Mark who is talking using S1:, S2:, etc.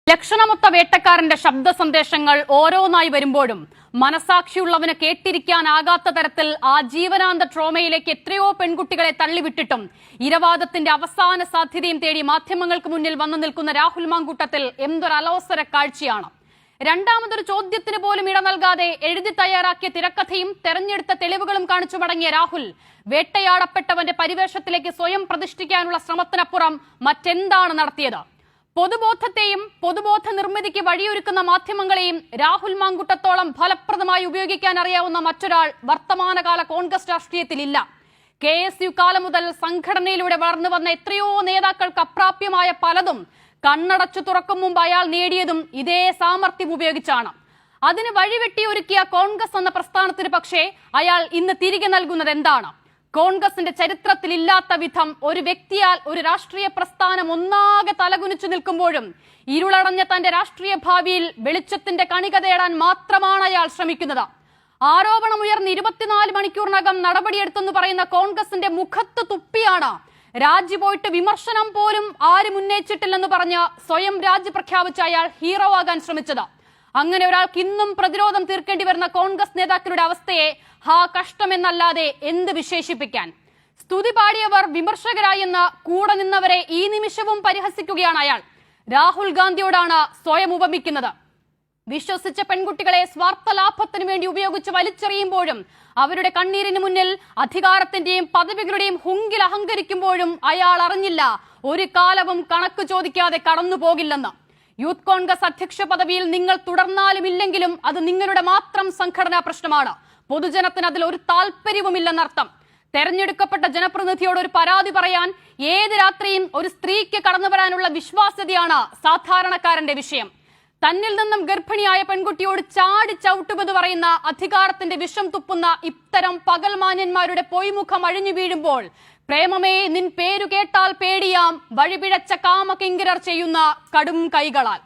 S1: ലക്ഷണമൊത്ത വേട്ടക്കാരന്റെ ശബ്ദ സന്ദേശങ്ങൾ ഓരോന്നായി വരുമ്പോഴും മനസാക്ഷിയുള്ളവന് കേട്ടിരിക്കാനാകാത്ത തരത്തിൽ ആജീവനാന്ത ട്രോമയിലേക്ക് എത്രയോ പെൺകുട്ടികളെ തള്ളിവിട്ടിട്ടും ഇരവാദത്തിന്റെ അവസാന സാധ്യതയും തേടി മാധ്യമങ്ങൾക്ക് മുന്നിൽ വന്നു നിൽക്കുന്ന രാഹുൽ മാങ്കൂട്ടത്തിൽ എന്തൊരു അലോസര കാഴ്ചയാണ്. രണ്ടാമതൊരു ചോദ്യത്തിന് പോലും ഇട നൽകാതെ എഴുതി തയ്യാറാക്കിയ തിരക്കഥയും തെരഞ്ഞെടുത്ത തെളിവുകളും കാണിച്ചു മടങ്ങിയ രാഹുൽ വേട്ടയാടപ്പെട്ടവന്റെ പരിവേഷത്തിലേക്ക് സ്വയം പ്രതിഷ്ഠിക്കാനുള്ള ശ്രമത്തിനപ്പുറം മറ്റെന്താണ് നടത്തിയത്? പൊതുബോധത്തെയും പൊതുബോധ നിർമ്മിതിക്ക് വഴിയൊരുക്കുന്ന മാധ്യമങ്ങളെയും രാഹുൽ മാങ്കൂട്ടത്തോളം ഫലപ്രദമായി ഉപയോഗിക്കാൻ അറിയാവുന്ന മറ്റൊരാൾ വർത്തമാനകാല കോൺഗ്രസ് രാഷ്ട്രീയത്തിലില്ല. KSU കാലം മുതൽ സംഘടനയിലൂടെ വളർന്നു വന്ന എത്രയോ നേതാക്കൾക്ക് അപ്രാപ്യമായ പലതും കണ്ണടച്ചു തുറക്കും മുമ്പ് അയാൾ നേടിയതും ഇതേ സാമർഥ്യം ഉപയോഗിച്ചാണ്. അതിന് വഴിവെട്ടിയൊരുക്കിയ കോൺഗ്രസ് എന്ന പ്രസ്ഥാനത്തിന് പക്ഷേ അയാൾ ഇന്ന് തിരികെ നൽകുന്നത് എന്താണ്? കോൺഗ്രസിന്റെ ചരിത്രത്തിലില്ലാത്ത വിധം ഒരു വ്യക്തിയാൽ ഒരു രാഷ്ട്രീയ പ്രസ്ഥാനം ഒന്നാകെ തലകുനിച്ചു നിൽക്കുമ്പോഴും ഇരുളടഞ്ഞ തന്റെ രാഷ്ട്രീയ ഭാവിയിൽ വെളിച്ചത്തിന്റെ കണിക തേടാൻ മാത്രമാണ് അയാൾ ശ്രമിക്കുന്നത്. ആരോപണമുയർന്ന് 24 മണിക്കൂറിനകം നടപടിയെടുത്തെന്ന് പറയുന്ന കോൺഗ്രസിന്റെ മുഖത്ത് തുപ്പിയാണ് രാജി പോയിട്ട് വിമർശനം പോലും ആരും ഉന്നയിച്ചിട്ടില്ലെന്ന് പറഞ്ഞ് സ്വയം രാജി പ്രഖ്യാപിച്ച അയാൾ ഹീറോ ആകാൻ ശ്രമിച്ചത്. അങ്ങനെ ഒരാൾക്ക് ഇന്നും പ്രതിരോധം തീർക്കേണ്ടി വരുന്ന കോൺഗ്രസ് നേതാക്കളുടെ അവസ്ഥയെ കഷ്ടമെന്നല്ലാതെ എന്ത് വിശേഷിപ്പിക്കാൻ? സ്തുതി പാടിയവർ വിമർശകരായെന്ന് കൂടെ നിന്നവരെ ഈ നിമിഷവും പരിഹസിക്കുകയാണ് അയാൾ. രാഹുൽ ഗാന്ധിയോടാണ് സ്വയം ഉപമിക്കുന്നത്. വിശ്വസിച്ച പെൺകുട്ടികളെ സ്വാർത്ഥ ലാഭത്തിനു വേണ്ടി ഉപയോഗിച്ച് വലിച്ചെറിയുമ്പോഴും അവരുടെ കണ്ണീരിന് മുന്നിൽ അധികാരത്തിന്റെയും പദവികളുടെയും ഹുങ്കിൽ അഹങ്കരിക്കുമ്പോഴും അയാൾ അറിഞ്ഞില്ല ഒരു കാലവും കണക്ക് ചോദിക്കാതെ കടന്നു പോകില്ലെന്ന്. യൂത്ത് കോൺഗ്രസ് അധ്യക്ഷ പദവിയിൽ നിങ്ങൾ തുടർന്നാലും ഇല്ലെങ്കിലും അത് നിങ്ങളുടെ മാത്രം സംഘടനാ പ്രശ്നമാണ്. പൊതുജനത്തിന് അതിൽ ഒരു താല്പര്യവുമില്ലെന്നർത്ഥം. തെരഞ്ഞെടുക്കപ്പെട്ട ജനപ്രതിനിധിയോട് ഒരു പരാതി പറയാൻ ഏത് രാത്രിയും ഒരു സ്ത്രീക്ക് കടന്നു വരാനുള്ള വിശ്വാസ്യതയാണ് സാധാരണക്കാരന്റെ വിഷയം. തന്നിൽ നിന്നും ഗർഭിണിയായ പെൺകുട്ടിയോട് ചാടി ചവിട്ടുമെന്ന് പറയുന്ന അധികാരത്തിന്റെ വിഷം തുപ്പുന്ന ഇത്തരം പകൽമാന്യന്മാരുടെ പൊയ്മുഖം അഴിഞ്ഞു വീഴുമ്പോൾ പ്രേമമേ നിൻ പേരു കേട്ടാൽ പേടിയാം വഴിപിഴച്ച കാമകിങ്കരർ ചെയ്യുന്ന കടും കൈകളാൽ.